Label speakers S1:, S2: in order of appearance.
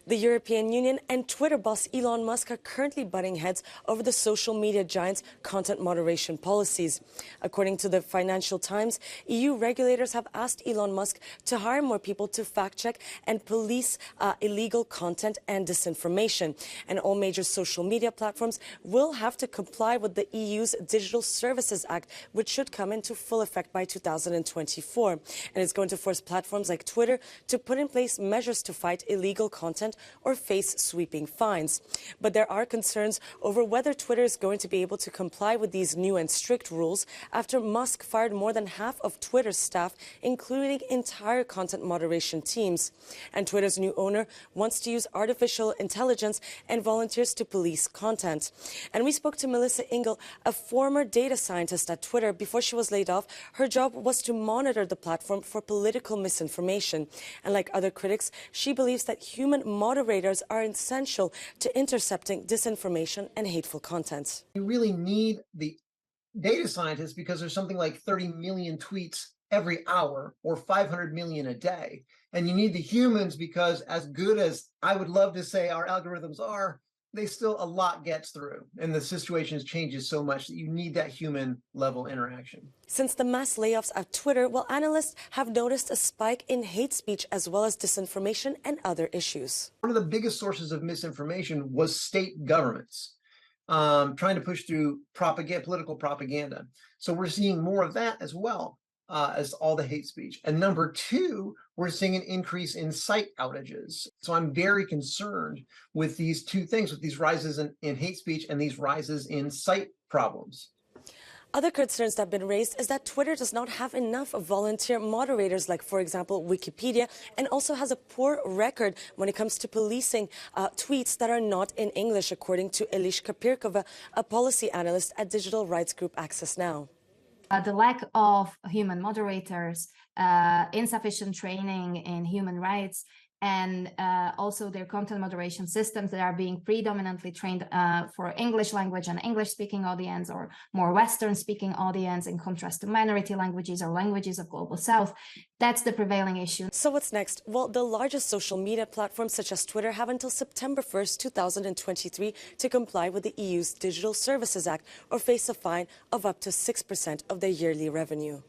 S1: The European Union and Twitter boss Elon Musk are currently butting heads over the social media giant's content moderation policies. According to the Financial Times, EU regulators have asked Elon Musk to hire more people to fact-check and police illegal content and disinformation. And all major social media platforms will have to comply with the EU's Digital Services Act, which should come into full effect by 2024. And it's going to force platforms like Twitter to put in place measures to fight illegal content or face sweeping fines. But there are concerns over whether Twitter is going to be able to comply with these new and strict rules after Musk fired more than half of Twitter's staff, including entire content moderation teams. And Twitter's new owner wants to use artificial intelligence and volunteers to police content. And we spoke to Melissa Ingle, a former data scientist at Twitter. Before she was laid off, her job was to monitor the platform for political misinformation. And like other critics, she believes that human moderators are essential to intercepting disinformation and hateful content.
S2: You really need the data scientists because there's something like 30 million tweets every hour or 500 million a day. And you need the humans because as good as I would love to say our algorithms are, they still a lot gets through. And the situation changes so much that you need that human level interaction.
S1: Since the mass layoffs at Twitter, analysts have noticed a spike in hate speech as well as disinformation and other issues.
S2: One of the biggest sources of misinformation was state governments trying to push through political propaganda. So we're seeing more of that as well as all the hate speech. And number two, we're seeing an increase in site outages. So I'm very concerned with these two things, with these rises in hate speech and these rises in site problems.
S1: Other concerns that have been raised is that Twitter does not have enough volunteer moderators, like, for example, Wikipedia, and also has a poor record when it comes to policing tweets that are not in English, according to Eliška Pirkova, a policy analyst at digital rights group Access Now.
S3: The lack of human moderators, insufficient training in human rights, and also their content moderation systems that are being predominantly trained for English language and English-speaking audience or more Western-speaking audience in contrast to minority languages or languages of Global South. That's the prevailing issue.
S1: So what's next? Well, the largest social media platforms such as Twitter have until September 1st, 2023 to comply with the EU's Digital Services Act or face a fine of up to 6% of their yearly revenue.